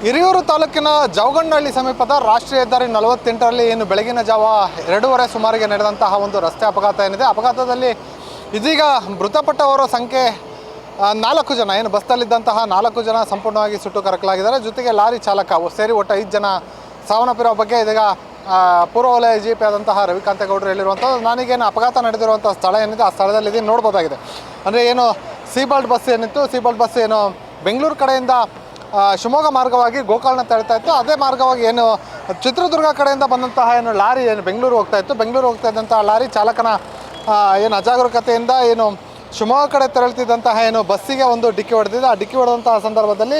ಹಿರಿಯೂರು ತಾಲೂಕಿನ ಜವಗಂಡಹಳ್ಳಿ ಸಮೀಪದ ರಾಷ್ಟ್ರೀಯ ಹೆದ್ದಾರಿ 48ರಲ್ಲಿ ಏನು ಬೆಳಗಿನ ಜಾವ 2:30 ಸುಮಾರಿಗೆ ನಡೆದಂತಹ ಒಂದು ರಸ್ತೆ ಅಪಘಾತ ಏನಿದೆ. ಅಪಘಾತದಲ್ಲಿ ಇದೀಗ ಮೃತಪಟ್ಟವರ ಸಂಖ್ಯೆ 4 ಜನ. ಏನು ಬಸ್ಸಲ್ಲಿದ್ದಂತಹ 4 ಜನ ಸಂಪೂರ್ಣವಾಗಿ ಸುಟ್ಟು ಕರಕಲಾಗಿದ್ದಾರೆ. ಜೊತೆಗೆ ಲಾರಿ ಚಾಲಕ ಸೇರಿ ಒಟ್ಟು 5 ಜನ ಸಾವನ್ನಪ್ಪಿರೋ ಬಗ್ಗೆ ಇದೀಗ ಪೂರ್ವ ವಲಯ GP ಆದಂತಹ ರವಿಕಾಂತೇಗೌಡರು ಹೇಳಿರುವಂಥದ್ದು. ನಾನೀಗೇನು ಅಪಘಾತ ನಡೆದಿರುವಂಥ ಸ್ಥಳ ಏನಿದೆ ಆ ಸ್ಥಳದಲ್ಲಿ ಇದನ್ನು ನೋಡ್ಬೋದಾಗಿದೆ. ಅಂದರೆ ಏನು ಸೀಬಲ್ಟ್ ಬಸ್ ಏನಿತ್ತು, ಸೀಬಲ್ಟ್ ಬಸ್ ಏನು ಬೆಂಗಳೂರು ಕಡೆಯಿಂದ ಶಿವಮೊಗ್ಗ ಮಾರ್ಗವಾಗಿ ಗೋಕರ್ಣ ತೆರಳ್ತಾ ಇತ್ತು. ಅದೇ ಮಾರ್ಗವಾಗಿ ಏನು ಚಿತ್ರದುರ್ಗ ಕಡೆಯಿಂದ ಬಂದಂತಹ ಏನು ಲಾರಿ ಏನು ಬೆಂಗಳೂರು ಹೋಗ್ತಾ ಇತ್ತು. ಬೆಂಗಳೂರು ಹೋಗ್ತಾ ಇದ್ದಂತಹ ಲಾರಿ ಚಾಲಕನ ಏನು ಅಜಾಗರೂಕತೆಯಿಂದ ಏನು ಶಿವಮೊಗ್ಗ ಕಡೆ ತೆರಳುತ್ತಿದ್ದಂತಹ ಏನು ಬಸ್ಸಿಗೆ ಒಂದು ಡಿಕ್ಕಿ ಹೊಡೆದಿದೆ. ಆ ಡಿಕ್ಕಿ ಹೊಡೆದಂತಹ ಸಂದರ್ಭದಲ್ಲಿ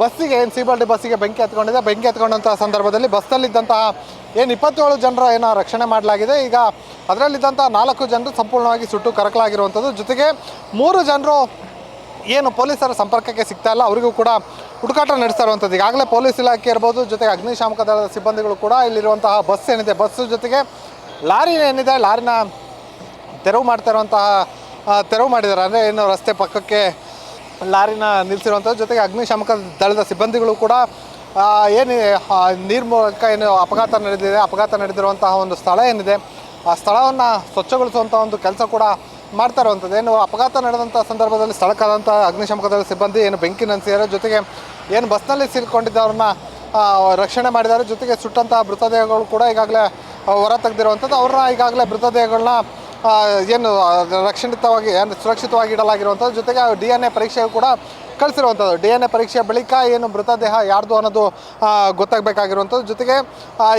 ಬಸ್ಸಿಗೆ ಏನು ಸೀಬಲ್ಟ್ ಬಸ್ಸಿಗೆ ಬೆಂಕಿ ಹತ್ಕೊಂಡಿದೆ. ಬೆಂಕಿ ಹತ್ಕೊಂಡಂತಹ ಸಂದರ್ಭದಲ್ಲಿ ಬಸ್ಸಲ್ಲಿದ್ದಂತಹ ಏನು 27 ಜನರ ಏನೋ ರಕ್ಷಣೆ ಮಾಡಲಾಗಿದೆ. ಈಗ ಅದರಲ್ಲಿದ್ದಂಥ 4 ಜನರು ಸಂಪೂರ್ಣವಾಗಿ ಸುಟ್ಟು ಕರಕಲಾಗಿರುವಂಥದ್ದು. ಜೊತೆಗೆ 3 ಜನರು ಏನು ಪೊಲೀಸರ ಸಂಪರ್ಕಕ್ಕೆ ಸಿಗ್ತಾ ಇಲ್ಲ, ಅವರಿಗೂ ಕೂಡ ಹುಡುಕಾಟ ನಡೆಸ್ತಾ ಇರುವಂಥದ್ದು. ಈಗಾಗಲೇ ಪೊಲೀಸ್ ಇಲಾಖೆ ಇರ್ಬೋದು, ಜೊತೆಗೆ ಅಗ್ನಿಶಾಮಕ ದಳದ ಸಿಬ್ಬಂದಿಗಳು ಕೂಡ ಇಲ್ಲಿರುವಂತಹ ಬಸ್ ಏನಿದೆ, ಬಸ್ಸು ಜೊತೆಗೆ ಲಾರಿ ಏನಿದೆ, ಲಾರಿನ ತೆರವು ಮಾಡ್ತಾ ಇರುವಂತಹ ತೆರವು ಮಾಡಿದ್ದಾರೆ. ಅಂದರೆ ಏನು ರಸ್ತೆ ಪಕ್ಕಕ್ಕೆ ಲಾರಿನ ನಿಲ್ಲಿಸಿರುವಂಥದ್ದು. ಜೊತೆಗೆ ಅಗ್ನಿಶಾಮಕ ದಳದ ಸಿಬ್ಬಂದಿಗಳು ಕೂಡ ಏನು ನೀರು ಮೂಲಕ ಏನು ಅಪಘಾತ ನಡೆದಿದೆ, ಅಪಘಾತ ನಡೆದಿರುವಂತಹ ಒಂದು ಸ್ಥಳ ಏನಿದೆ ಆ ಸ್ಥಳವನ್ನು ಸ್ವಚ್ಛಗೊಳಿಸುವಂಥ ಒಂದು ಕೆಲಸ ಕೂಡ ಮಾಡ್ತಾ ಇರುವಂಥದ್ದು. ಏನು ಅಪಘಾತ ನಡೆದಂಥ ಸಂದರ್ಭದಲ್ಲಿ ಸ್ಥಳಕ್ಕಾದಂಥ ಅಗ್ನಿಶಾಮಕ ದಳದ ಸಿಬ್ಬಂದಿ ಏನು ಬೆಂಕಿ ನಂದಿಸಿದ್ದಾರೆ. ಜೊತೆಗೆ ಏನು ಬಸ್ನಲ್ಲಿ ಸೇರಿಕೊಂಡಿದ್ದವ್ರನ್ನ ರಕ್ಷಣೆ ಮಾಡಿದ್ದಾರೆ. ಜೊತೆಗೆ ಸುಟ್ಟಂತಹ ಮೃತದೇಹಗಳು ಕೂಡ ಈಗಾಗಲೇ ಹೊರ ತೆಗೆದಿರುವಂಥದ್ದು. ಅವ್ರನ್ನ ಈಗಾಗಲೇ ಮೃತದೇಹಗಳನ್ನ ಏನು ರಕ್ಷಿತವಾಗಿ ಸುರಕ್ಷಿತವಾಗಿ ಇಡಲಾಗಿರುವಂಥದ್ದು. ಜೊತೆಗೆ DNA ಪರೀಕ್ಷೆಗೂ ಕೂಡ ಕಳಿಸಿರುವಂಥದ್ದು. DNA ಪರೀಕ್ಷೆ ಬಳಿಕ ಏನು ಮೃತದೇಹ ಯಾರ್ದು ಅನ್ನೋದು ಗೊತ್ತಾಗಬೇಕಾಗಿರುವಂಥದ್ದು. ಜೊತೆಗೆ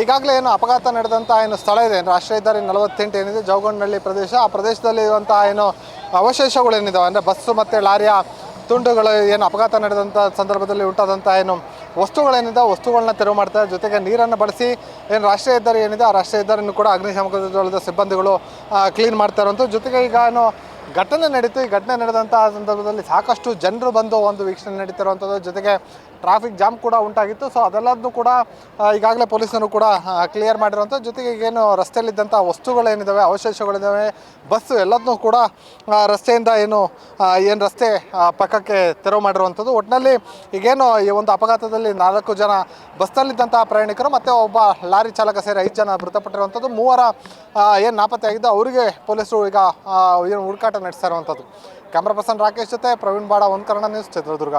ಈಗಾಗಲೇ ಏನು ಅಪಘಾತ ನಡೆದಂಥ ಏನು ಸ್ಥಳ ಇದೆ, ರಾಷ್ಟ್ರೀಯ ಹೆದ್ದಾರಿ 48 ಏನಿದೆ ಜವಗಂಡಹಳ್ಳಿ ಪ್ರದೇಶ, ಆ ಪ್ರದೇಶದಲ್ಲಿ ಇರುವಂತಹ ಏನು ಅವಶೇಷಗಳೇನಿದ್ದಾವೆ, ಅಂದರೆ ಬಸ್ಸು ಮತ್ತು ಲಾರಿಯ ತುಂಡುಗಳು ಏನು ಅಪಘಾತ ನಡೆದಂಥ ಸಂದರ್ಭದಲ್ಲಿ ಉಂಟಾದಂಥ ಏನು ವಸ್ತುಗಳೇನಿದೆ ವಸ್ತುಗಳನ್ನ ತೆರವು ಮಾಡ್ತಾರೆ. ಜೊತೆಗೆ ನೀರನ್ನು ಬಳಸಿ ಏನು ರಾಷ್ಟ್ರೀಯ ಹೆದ್ದಾರಿ ಏನಿದೆ ಆ ರಾಷ್ಟ್ರೀಯ ಹೆದ್ದಾರಿಯನ್ನು ಕೂಡ ಅಗ್ನಿಶಾಮಕ ದಳದ ಸಿಬ್ಬಂದಿಗಳು ಕ್ಲೀನ್ ಮಾಡ್ತಾ ಇರುವಂಥದ್ದು. ಜೊತೆಗೆ ಈಗ ಏನು ಘಟನೆ ನಡೀತು, ಈ ಘಟನೆ ನಡೆದಂಥ ಸಂದರ್ಭದಲ್ಲಿ ಸಾಕಷ್ಟು ಜನರು ಬಂದು ಒಂದು ವೀಕ್ಷಣೆ ನಡೀತಿರುವಂಥದ್ದು. ಜೊತೆಗೆ ಟ್ರಾಫಿಕ್ ಜಾಮ್ ಕೂಡ ಉಂಟಾಗಿತ್ತು. ಸೊ ಅದೆಲ್ಲದನ್ನು ಕೂಡ ಈಗಾಗಲೇ ಪೊಲೀಸರು ಕೂಡ ಕ್ಲಿಯರ್ ಮಾಡಿರುವಂಥದ್ದು. ಜೊತೆಗೆ ಏನು ರಸ್ತೆಯಲ್ಲಿದ್ದಂಥ ವಸ್ತುಗಳೇನಿದ್ದಾವೆ, ಅವಶೇಷಗಳಿದ್ದಾವೆ, ಬಸ್ಸು ಎಲ್ಲದನ್ನೂ ಕೂಡ ರಸ್ತೆಯಿಂದ ಏನು ರಸ್ತೆ ಪಕ್ಕಕ್ಕೆ ತೆರವು ಮಾಡಿರುವಂಥದ್ದು. ಒಟ್ಟಿನಲ್ಲಿ ಈಗೇನು ಈ ಒಂದು ಅಪಘಾತದಲ್ಲಿ 4 ಜನ ಬಸ್ನಲ್ಲಿದ್ದಂಥ ಪ್ರಯಾಣಿಕರು ಮತ್ತು ಒಬ್ಬ ಲಾರಿ ಚಾಲಕ ಸೇರಿ 5 ಜನ ಮೃತಪಟ್ಟಿರುವಂಥದ್ದು. 3 ಏನು ನಾಪತ್ತೆಯಾಗಿದ್ದು ಅವರಿಗೆ ಪೊಲೀಸರು ಈಗ ಏನು ಹುಡುಕಾಟ ನಡೆಸ್ತಾ ಇರುವಂಥದ್ದು. ಕ್ಯಾಮ್ರಾ ಪರ್ಸನ್ ರಾಕೇಶ್ ಜೊತೆ ಪ್ರವೀಣ್ ಬಾಡ, ಒಂದು ಕನ್ನಡ ನ್ಯೂಸ್, ಚಿತ್ರದುರ್ಗ.